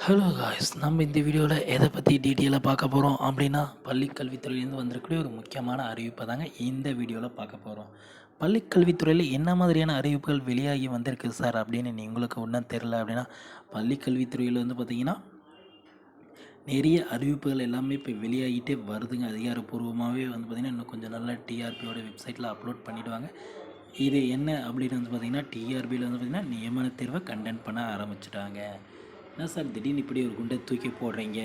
Hello guys, நம்ம இந்த வீடியோவில் எதை பற்றி டீட்டெயிலாக பார்க்க போகிறோம் அப்படின்னா, பள்ளி கல்வித்துறையிலேருந்து வந்திருக்கக்கூடிய ஒரு முக்கியமான அறிவிப்பை தாங்க இந்த வீடியோவில் பார்க்க போகிறோம். பள்ளி கல்வித்துறையில் என்ன மாதிரியான அறிவிப்புகள் வெளியாகி வந்திருக்கு சார் அப்படின்னு உங்களுக்கு ஒன்றும் தெரில அப்படின்னா, பள்ளி கல்வித்துறையில் வந்து பார்த்திங்கன்னா நிறைய அறிவிப்புகள் எல்லாமே இப்போ வெளியாகிட்டே வருதுங்க. அதிகாரப்பூர்வமாகவே வந்து பார்த்திங்கன்னா இன்னும் கொஞ்சம் நல்லா டிஆர்பியோட வெப்சைட்டில் அப்லோட் பண்ணிவிடுவாங்க. இது என்ன அப்படின்னு வந்து பார்த்திங்கன்னா, டிஆர்பியில் வந்து பார்த்திங்கன்னா நியமன தேர்வை கண்டெக்ட் பண்ண ஆரம்பிச்சிட்டாங்க. என்ன சார் திடீர்னு இப்படி ஒரு குண்டை தூக்கி போடுறீங்க?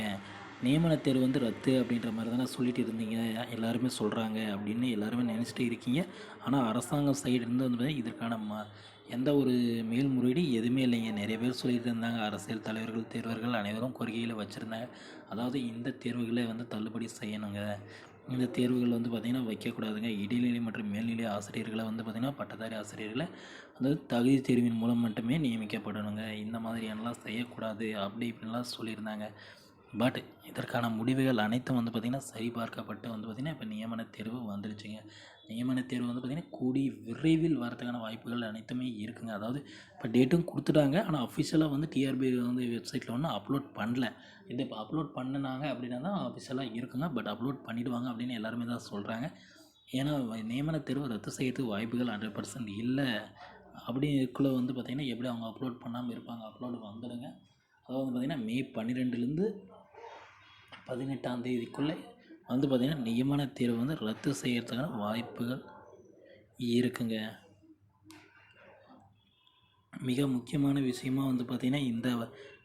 நியமன தேர்வு வந்து ரத்து அப்படின்ற மாதிரி தானே சொல்லிட்டு இருந்தீங்க, எல்லாருமே சொல்கிறாங்க அப்படின்னு எல்லாருமே நினச்சிட்டு இருக்கீங்க. ஆனால் அரசாங்கம் சைடு இருந்து வந்து இதற்கான எந்த ஒரு மேல்முறையீடு எதுவுமே இல்லைங்க. நிறைய பேர் சொல்லிட்டு இருந்தாங்க, அரசியல் தலைவர்கள் தேர்வர்கள் அனைவரும் கோரிக்கையில் வச்சுருந்தாங்க. அதாவது இந்த தேர்வுகளை வந்து தள்ளுபடி செய்யணுங்க, இந்த தேர்வுகள் வந்து பார்த்திங்கன்னா வைக்கக்கூடாதுங்க. இடைநிலை மற்றும் மேல்நிலை ஆசிரியர்களை வந்து பார்த்திங்கன்னா பட்டதாரி ஆசிரியர்களை அதாவது தகுதி தேர்வின் மூலம் மட்டுமே நியமிக்கப்படணுங்க, இந்த மாதிரியானலாம் செய்யக்கூடாது அப்படி இப்படின்லாம் சொல்லியிருந்தாங்க. பட் இதற்கான முடிவுகள் அனைத்தும் வந்து பார்த்திங்கன்னா சரிபார்க்கப்பட்டு வந்து பார்த்திங்கன்னா இப்போ நியமன தேர்வு வந்துடுச்சுங்க. நியமன தேர்வு வந்து பார்த்திங்கன்னா கூடி விரைவில் வரதுக்கான வாய்ப்புகள் அனைத்துமே இருக்குங்க. அதாவது இப்போ டேட்டும் கொடுத்துட்டாங்க, ஆனால் அஃபிஷியலாக வந்து டிஆர்பி வந்து வெப்சைட்டில் ஒன்றும் அப்லோட் பண்ணல. இது இப்போ அப்லோட் பண்ணினாங்க அப்படின்னா தான் அஃபிஷியலாக இருக்குங்க. பட் அப்லோட் பண்ணிவிடுவாங்க அப்படின்னு எல்லாருமே தான் சொல்கிறாங்க. ஏன்னா நியமன தேர்வு ரத்து செய்யறதுக்கு வாய்ப்புகள் 100% இல்லை. அப்படிக்குள்ளே வந்து பார்த்திங்கன்னா எப்படி அவங்க அப்லோட் பண்ணாமல் இருப்பாங்க? அப்லோடு வந்துடுங்க. அதாவது வந்து பார்த்திங்கன்னா மே 12லேருந்து 18ஆம் தேதிக்குள்ளே வந்து பார்த்திங்கன்னா நியமன தேர்வு வந்து ரத்து செய்யறதுக்கான வாய்ப்புகள் இருக்குங்க. மிக முக்கியமான விஷயமா வந்து பார்த்திங்கன்னா இந்த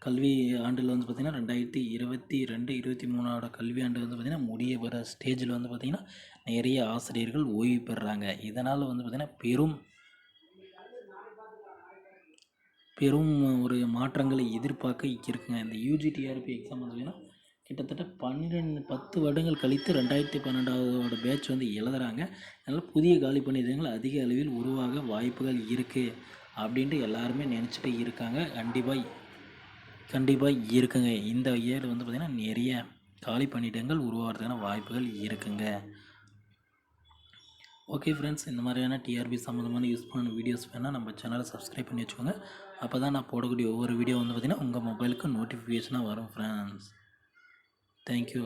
கல்வி ஆண்டில் வந்து பார்த்திங்கன்னா 2022-23 கல்வி ஆண்டு வந்து பார்த்திங்கன்னா முடிய வர ஸ்டேஜில் வந்து பார்த்திங்கன்னா நிறைய ஆசிரியர்கள் ஓய்வு பெறுறாங்க. இதனால் வந்து பார்த்திங்கன்னா பெரும் ஒரு மாற்றங்களை எதிர்பார்க்க இருக்குங்க. இந்த யூஜிடிஆர்பி எக்ஸாம் வந்து பார்த்திங்கன்னா கிட்டத்தட்ட 10 வருடங்கள் கழித்து 2012 பேட்ச் வந்து எழுதுகிறாங்க. அதனால் புதிய காலி பணியிடங்கள் அதிக அளவில் உருவாக வாய்ப்புகள் இருக்குது அப்படின்ட்டு எல்லாருமே நினச்சிட்டு இருக்காங்க. கண்டிப்பாக இருக்குங்க. இந்த இயர் வந்து பார்த்திங்கன்னா நிறைய காலி பணியிடங்கள் உருவாகிறதுக்கான வாய்ப்புகள் இருக்குங்க. ஓகே ஃப்ரெண்ட்ஸ், இந்த மாதிரியான டிஆர்பி சம்மந்தமான யூஸ்ஃபுல்லான வீடியோஸ் வேணால் நம்ம சேனலை சப்ஸ்கிரைப் பண்ணி வச்சுக்கோங்க. அப்போ தான் நான் போடக்கூடிய ஒவ்வொரு வீடியோ வந்து பார்த்திங்கன்னா உங்கள் மொபைலுக்கு நோட்டிஃபிகேஷனாக வரும் ஃப்ரெண்ட்ஸ். Thank you.